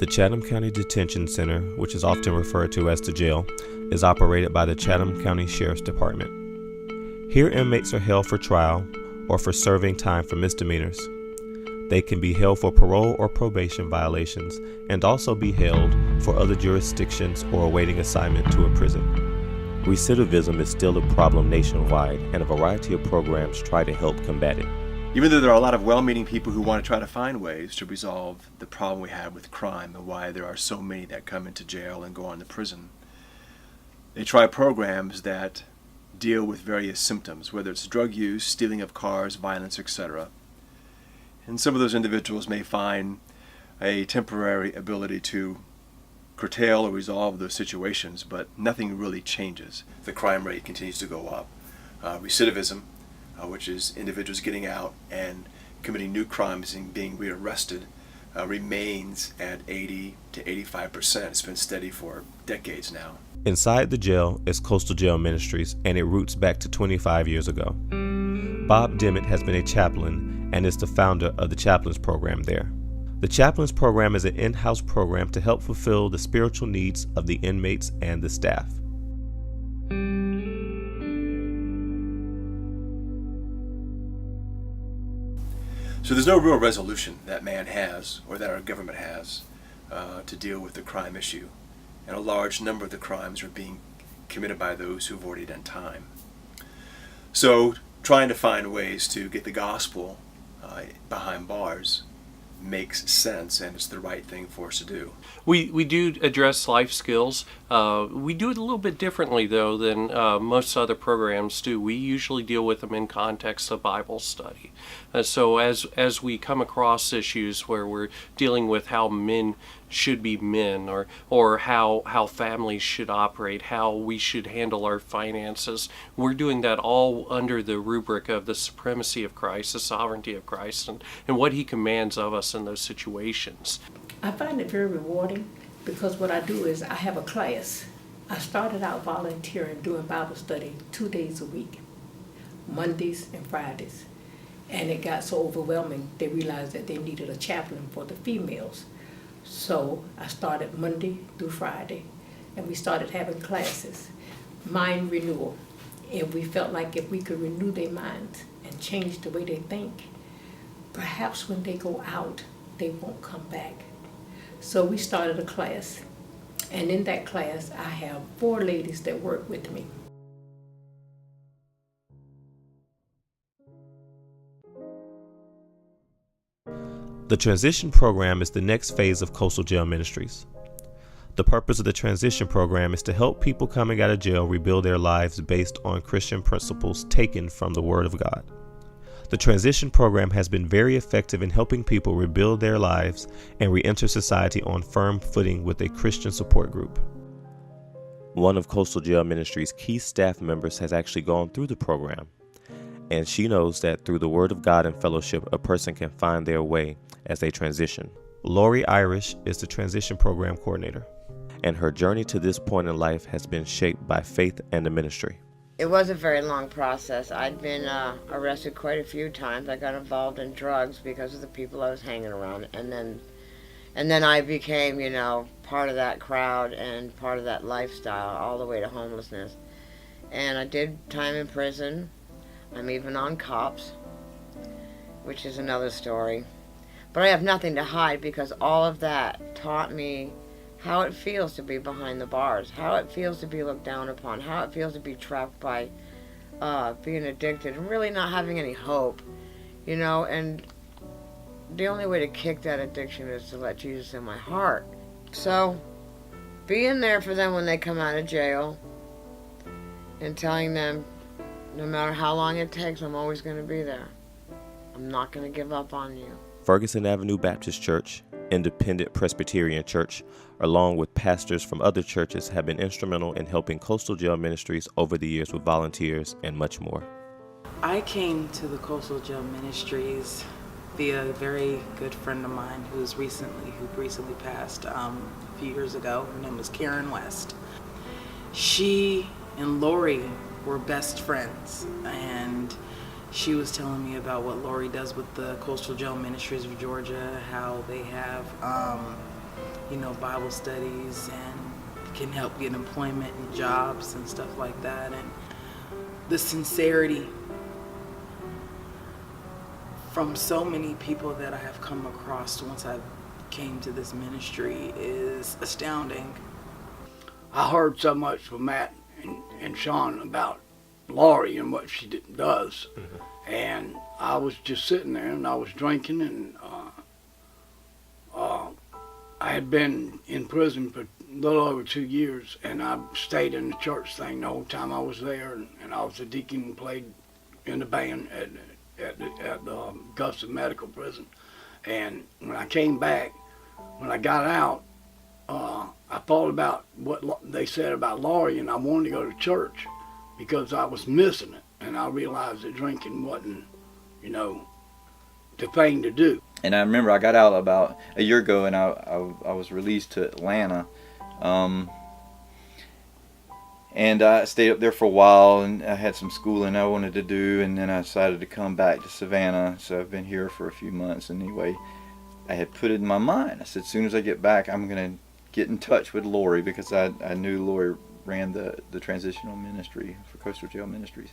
The Chatham County Detention Center, which is often referred to as the jail, is operated by the Chatham County Sheriff's Department. Here, inmates are held for trial or for serving time for misdemeanors. They can be held for parole or probation violations and also be held for other jurisdictions or awaiting assignment to a prison. Recidivism is still a problem nationwide, and a variety of programs try to help combat it. Even though there are a lot of well-meaning people who want to try to find ways to resolve the problem we have with crime and why there are so many that come into jail and go on to prison, they try programs that deal with various symptoms, whether it's drug use, stealing of cars, violence, etc. And some of those individuals may find a temporary ability to curtail or resolve those situations, but nothing really changes. The crime rate continues to go up. Recidivism, which is individuals getting out and committing new crimes and being rearrested, remains at 80 to 85%. It's been steady for decades now. Inside the jail is Coastal Jail Ministries, and it roots back to 25 years ago. Bob Dimmitt has been a chaplain and is the founder of the Chaplains Program there. The Chaplains Program is an in-house program to help fulfill the spiritual needs of the inmates and the staff. So there's no real resolution that man has, or that our government has, to deal with the crime issue. And a large number of the crimes are being committed by those who've already done time. So trying to find ways to get the gospel behind bars makes sense, and it's the right thing for us to do. We do address life skills. We do it a little bit differently, though, than most other programs do. We usually deal with them in context of Bible study. So as we come across issues where we're dealing with how men should be men, or how families should operate, how we should handle our finances, we're doing that all under the rubric of the supremacy of Christ, the sovereignty of Christ, and what he commands of us in those situations. I find it very rewarding because what I do is I have a class. I started out volunteering doing Bible study 2 days a week, Mondays and Fridays. And it got so overwhelming, they realized that they needed a chaplain for the females. So I started Monday through Friday, and we started having classes, mind renewal. And we felt like if we could renew their minds and change the way they think, perhaps when they go out, they won't come back. So we started a class, and in that class, I have 4 ladies that work with me. The transition program is the next phase of Coastal Jail Ministries. The purpose of the transition program is to help people coming out of jail rebuild their lives based on Christian principles taken from the Word of God. The transition program has been very effective in helping people rebuild their lives and re-enter society on firm footing with a Christian support group. One of Coastal Jail Ministries' key staff members has actually gone through the program, and she knows that through the Word of God and fellowship, a person can find their way as they transition. Lori Irish is the transition program coordinator, and her journey to this point in life has been shaped by faith and the ministry. It was a very long process. I'd been arrested quite a few times. I got involved in drugs because of the people I was hanging around, and then I became, part of that crowd and part of that lifestyle, all the way to homelessness. And I did time in prison. I'm even on cops, which is another story. But I have nothing to hide because all of that taught me how it feels to be behind the bars, how it feels to be looked down upon, how it feels to be trapped by being addicted and really not having any hope, and the only way to kick that addiction is to let Jesus in my heart. So, being there for them when they come out of jail and telling them, no matter how long it takes, I'm always going to be there. I'm not going to give up on you. Ferguson Avenue Baptist Church, Independent Presbyterian Church, along with pastors from other churches, have been instrumental in helping Coastal Jail Ministries over the years with volunteers and much more. I came to the Coastal Jail Ministries via a very good friend of mine who recently passed a few years ago. Her name was Karen West. She and Lori were best friends, and she was telling me about what Lori does with the Coastal Jail Ministries of Georgia, how they have Bible studies and can help get employment and jobs and stuff like that. And the sincerity from so many people that I have come across once I came to this ministry is astounding. I heard so much from Matt and Sean about Laurie and what she does. Mm-hmm. And I was just sitting there and I was drinking, and I had been in prison for a little over 2 years, and I stayed in the church thing the whole time I was there, and I was a deacon and played in the band at the Augusta Medical Prison. And when I came back, when I got out, I thought about what they said about Laurie, and I wanted to go to church because I was missing it, and I realized that drinking wasn't, the thing to do. And I remember I got out about a year ago, and I was released to Atlanta, and I stayed up there for a while, and I had some schooling I wanted to do, and then I decided to come back to Savannah. So I've been here for a few months. And anyway, I had put it in my mind. I said, as soon as I get back, I'm going to get in touch with Lori, because I knew Lori ran the transitional ministry for Coastal Jail Ministries,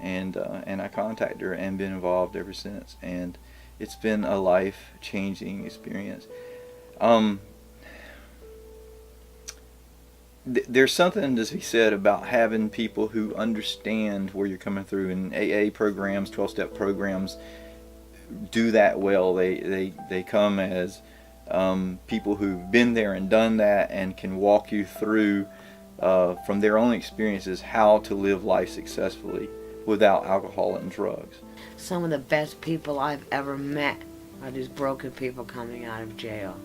and I contacted her and been involved ever since. And it's been a life-changing experience. There's something to be said about having people who understand where you're coming through, and AA programs, 12-step programs do that well. They come as people who've been there and done that, and can walk you through from their own experiences how to live life successfully without alcohol and drugs. Some of the best people I've ever met are these broken people coming out of jail.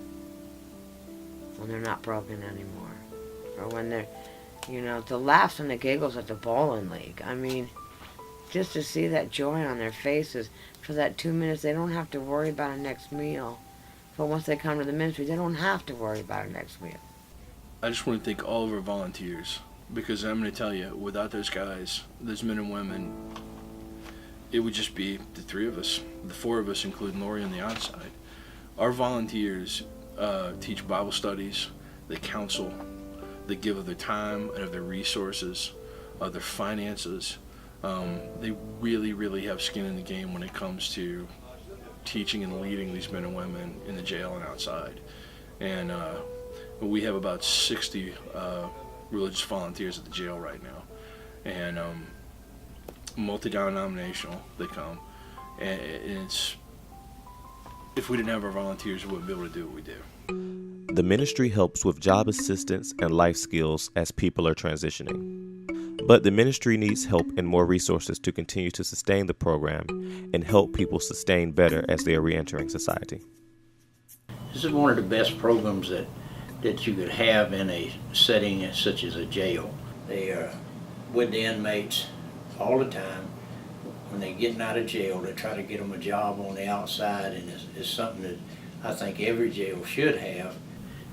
When they're not broken anymore. Or when they're, the laughs and the giggles at the bowling league. I mean, just to see that joy on their faces for that 2 minutes, they don't have to worry about a next meal. But once they come to the ministry, they don't have to worry about a next meal. I just want to thank all of our volunteers, because I'm going to tell you, without those guys, those men and women, it would just be the three of us, the four of us, including Lori on the outside. Our volunteers teach Bible studies, they counsel, they give of their time and of their resources, of their finances. They really, really have skin in the game when it comes to teaching and leading these men and women in the jail and outside. And we have about 60 religious volunteers at the jail right now. And multi-denominational, they come. And it's, if we didn't have our volunteers, we wouldn't be able to do what we do. The ministry helps with job assistance and life skills as people are transitioning. But the ministry needs help and more resources to continue to sustain the program and help people sustain better as they are re-entering society. This is one of the best programs that you could have in a setting such as a jail. They are with the inmates all the time. When they're getting out of jail, they try to get them a job on the outside, and it's something that I think every jail should have,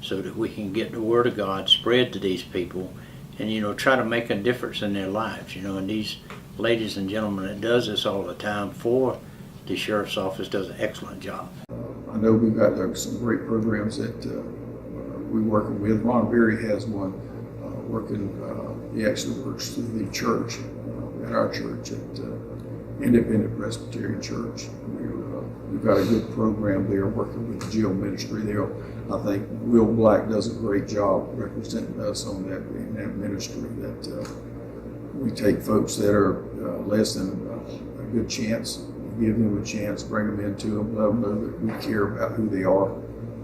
so that we can get the Word of God spread to these people and, try to make a difference in their lives. And these ladies and gentlemen that does this all the time for the Sheriff's Office does an excellent job. I know we've got some great programs that we're working with. Ron Berry has one he actually works through the church, at our church, at Independent Presbyterian Church. We've got a good program there working with the jail ministry there. I think Will Black does a great job representing us in that ministry, that we take folks that are less than a good chance, give them a chance, bring them into them, let them know that we care about who they are,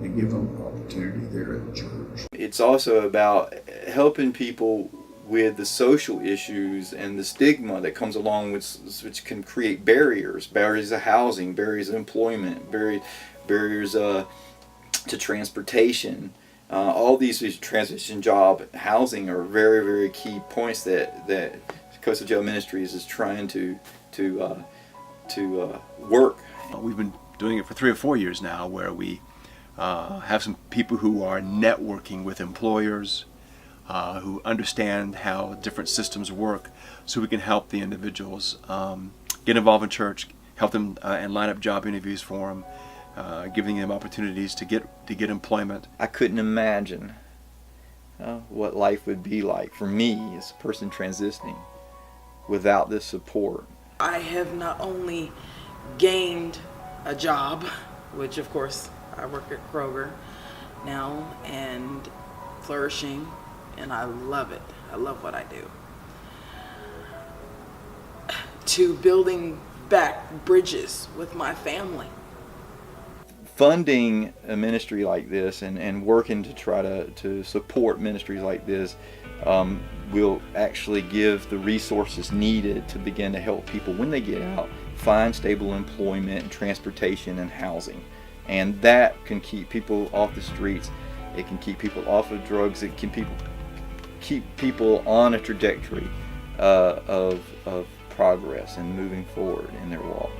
and give them an opportunity there at the church. It's also about helping people with the social issues and the stigma that comes along with, which can create barriers of housing, barriers of employment, barriers to transportation. All these transition job housing are very, very key points that Coastal Jail Ministries is trying to work. We've been doing it for 3 or 4 years now, where we have some people who are networking with employers, who understand how different systems work, so we can help the individuals get involved in church, help them and line up job interviews for them, giving them opportunities to get employment. I couldn't imagine what life would be like for me as a person transitioning without this support. I have not only gained a job, which of course I work at Kroger now and flourishing, and I love it. I love what I do. To building back bridges with my family. Funding a ministry like this and working to try to support ministries like this will actually give the resources needed to begin to help people when they get out find stable employment and transportation and housing. And that can keep people off the streets. It can keep people off of drugs. It can keep people on a trajectory of progress and moving forward in their walk.